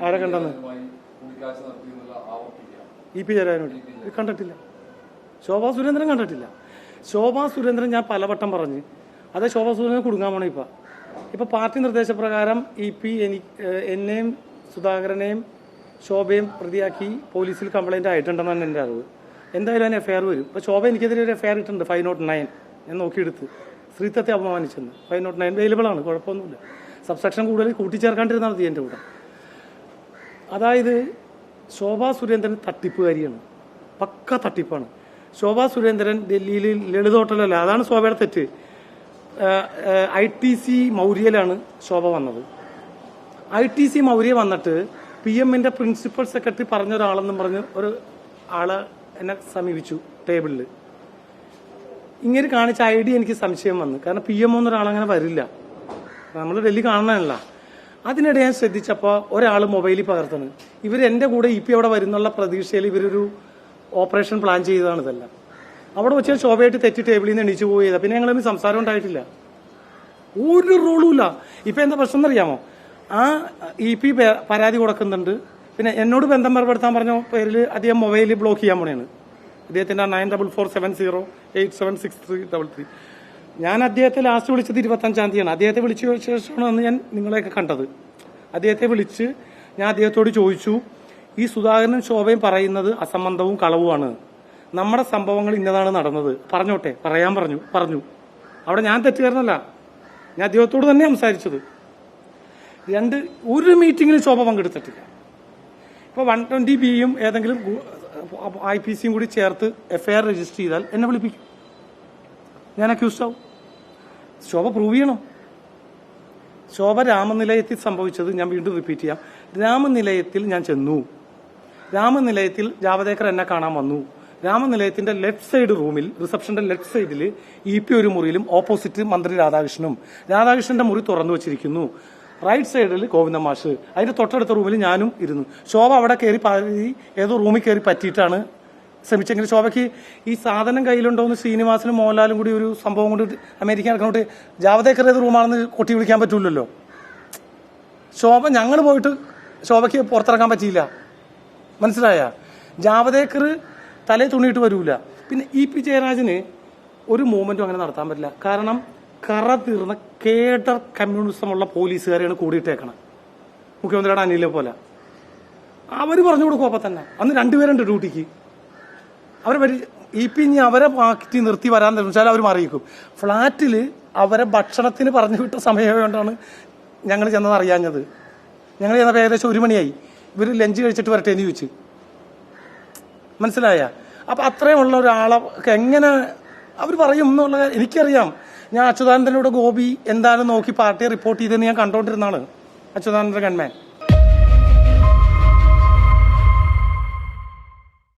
ആരെ കണ്ടെന്ന് E P ജയരാജനോട് കണ്ടിട്ടില്ല. ശോഭാ സുരേന്ദ്രൻ കണ്ടിട്ടില്ല. ശോഭാ സുരേന്ദ്രൻ ഞാൻ പലവട്ടം പറഞ്ഞ് അതേ ശോഭാ സുരേന്ദ്രൻ കുടുങ്ങാൻ പോണേ. ഇപ്പം പാർട്ടി നിർദ്ദേശപ്രകാരം ഇ പി എന്നെയും സുധാകരനെയും ശോഭയും പ്രതിയാക്കി പോലീസിൽ കംപ്ലൈൻറ്റ് ആയിട്ടുണ്ടെന്നാണ് എൻ്റെ അറിവ്. എന്തായാലും അതിന് എഫ്ഐആർ വരും. ഇപ്പോൾ ശോഭ എനിക്കെതിരെ ഒരു എഫ്ഐആർ ഇട്ടുണ്ട് 509. ഞാൻ നോക്കിയെടുത്ത് സ്ത്രീത്വത്തെ അപമാനിച്ചെന്ന് 509 അവൈലബിൾ ആണ്, കുഴപ്പമൊന്നുമില്ല. സബ്സെക്ഷൻ കൂടുതൽ കൂട്ടിച്ചേർക്കാണ്ടിരുന്നാൽ മതി എൻ്റെ കൂടെ. അതായത് ശോഭാ സുരേന്ദ്രൻ തട്ടിപ്പുകാരിയാണ്, പക്ക തട്ടിപ്പാണ്. ശോഭാ സുരേന്ദ്രൻ ഡൽഹിയിൽ ലളിത് ഹോട്ടലല്ല, അതാണ് ശോഭയുടെ തെറ്റ്. ITC മൗര്യയിലാണ് ശോഭ വന്നത്. ITC മൗര്യ വന്നിട്ട് PM-ന്റെ പ്രിൻസിപ്പൽ സെക്രട്ടറി പറഞ്ഞ ഒരാളെന്നും പറഞ്ഞ് ഒരു ആള് എന്നെ സമീപിച്ചു ടേബിളിൽ. ഇങ്ങനെ കാണിച്ച ID എനിക്ക് സംശയം വന്നു. കാരണം PM ഒന്നൊരാളങ്ങനെ വരില്ല, നമ്മൾ ഡൽഹി കാണണമല്ല. അതിനിടെ ഞാൻ ശ്രദ്ധിച്ചപ്പോൾ ഒരാൾ മൊബൈലിൽ പകർത്തണ്. എൻ്റെ കൂടെ ഇ പി അവിടെ വരുന്നുള്ള പ്രതീക്ഷയിൽ ഇവരൊരു ഓപ്പറേഷൻ പ്ലാൻ ചെയ്തതാണ് ഇതെല്ലാം. അവിടെ വെച്ചാൽ ശോഭയായിട്ട് തെറ്റി ടേബിളിൽ നിന്ന് എണീച്ചു പോയത്. പിന്നെ ഞങ്ങൾ തമ്മിൽ സംസാരം ഉണ്ടായിട്ടില്ല, ഒരു റോളും ഇല്ല. ഇപ്പം എന്താ പ്രശ്നം എന്നറിയാമോ? ആ ഇ പി പരാതി കൊടുക്കുന്നുണ്ട്, പിന്നെ എന്നോട് ബന്ധം ഏർപ്പെടുത്താൻ പറഞ്ഞ പേരിൽ അദ്ദേഹം മൊബൈൽ ബ്ലോക്ക് ചെയ്യാൻ പോണേണ്. അദ്ദേഹത്തിൻ്റെ 9447087633. ഞാൻ അദ്ദേഹത്തെ ലാസ്റ്റ് വിളിച്ചത് 25-ാം തീയതിയാണ്. അദ്ദേഹത്തെ വിളിച്ച ശേഷമാണ് അന്ന് ഞാൻ നിങ്ങളെയൊക്കെ കണ്ടത്. അദ്ദേഹത്തെ വിളിച്ച് ഞാൻ അദ്ദേഹത്തോട് ചോദിച്ചു, ഈ സുധാകരനും ശോഭയും പറയുന്നത് അസംബന്ധവും കളവുമാണ്, നമ്മുടെ സംഭവങ്ങൾ ഇന്നതാണ് നടന്നത്, പറഞ്ഞോട്ടെ പറയാൻ പറഞ്ഞു. അവിടെ ഞാൻ തെറ്റുകാരനല്ല, ഞാൻ അദ്ദേഹത്തോട് തന്നെ സംസാരിച്ചത്. ഒരു മീറ്റിങ്ങിലും ശോഭ പങ്കെടുത്തിട്ടില്ല. ഇപ്പോൾ 120B-യും ഏതെങ്കിലും IPC-യും കൂടി ചേർത്ത് FIR രജിസ്റ്റർ ചെയ്താൽ എന്നെ വിളിപ്പിക്കും, ഞാൻ അക്യൂസ്ഡ് ആവും. ശോഭ പ്രൂവ് ചെയ്യണം. ശോഭ രാമനിലയത്തിൽ സംഭവിച്ചത് ഞാൻ വീണ്ടും റിപ്പീറ്റ് ചെയ്യാം. രാമനിലയത്തിൽ ഞാൻ ചെന്നു, രാമനിലയത്തിൽ ജാവദേക്കർ എന്നെ കാണാൻ വന്നു. രാമനിലയത്തിന്റെ ലെഫ്റ്റ് സൈഡ് റൂമിൽ, റിസപ്ഷന്റെ ലെഫ്റ്റ് സൈഡിൽ EP ഒരു മുറിയിലും ഓപ്പോസിറ്റ് മന്ത്രി രാധാകൃഷ്ണന്റെ മുറി തുറന്നു വെച്ചിരിക്കുന്നു. റൈറ്റ് സൈഡിൽ ഗോവിന്ദ മാഷ്, അതിന്റെ തൊട്ടടുത്ത റൂമിൽ ഞാനും ഇരുന്നു. ശോഭ അവിടെ കയറി ഏതോ റൂമിൽ കയറി പറ്റിയിട്ടാണ് ശ്രമിച്ചെങ്കിൽ ശോഭയ്ക്ക് ഈ സാധനം കയ്യിലുണ്ടോന്ന് ശ്രീനിവാസനും മോഹൻലാലും കൂടി ഒരു സംഭവം കൊണ്ട് അമേരിക്ക നടക്കുന്നോട്ട് ജാവദേക്കർ ഏത് റൂമാണെന്ന് കൊട്ടി വിളിക്കാൻ പറ്റൂലല്ലോ. ഞങ്ങൾ പോയിട്ട് ശോഭയ്ക്ക് പുറത്തിറങ്ങാൻ പറ്റിയില്ല, മനസ്സിലായ? ജാവദേക്കർ തലേ തുണിയിട്ട് വരൂല. പിന്നെ EP ജയരാജന് ഒരു മൂവ്മെന്റും അങ്ങനെ നടത്താൻ പറ്റില്ല. കാരണം കറ തീർന്ന കേഡർ കമ്മ്യൂണിസമുള്ള പോലീസുകാരെയാണ് കൂടിയിട്ടേക്കണം, മുഖ്യമന്ത്രിയുടെ അനിലെ പോലെ. അവർ പറഞ്ഞു കൊടുക്കും. അപ്പം തന്നെ അന്ന് 2 പേരുണ്ട് ഡ്യൂട്ടിക്ക്. EP ഇനി അവരെ മാറ്റി നിർത്തി വരാൻ വെച്ചാൽ അവർ അറിയിക്കും. ഫ്ളാറ്റിൽ അവരെ ഭക്ഷണത്തിന് പറഞ്ഞു വിട്ട സമയമായതുകൊണ്ടാണ് ഞങ്ങൾ ചെന്നത് അറിയാഞ്ഞത്. ഞങ്ങൾ ചെന്നപ്പോൾ ഏകദേശം 1 മണിയായി. ഇവർ ലഞ്ച് കഴിച്ചിട്ട് വരട്ടെ എന്ന് ചോദിച്ചു, മനസ്സിലായ? അപ്പം അത്രയുമുള്ള ഒരാളെ എങ്ങനെ അവർ പറയും എന്നുള്ള എനിക്കറിയാം. ഞാൻ അച്യുതാനന്ദനോട് ഗോപി എന്താണെന്ന് നോക്കി പാർട്ടിയെ റിപ്പോർട്ട് ചെയ്തെന്ന് ഞാൻ കണ്ടോണ്ടിരുന്നാണ്. അച്യുതാനന്ദൻ ഗൺമാൻ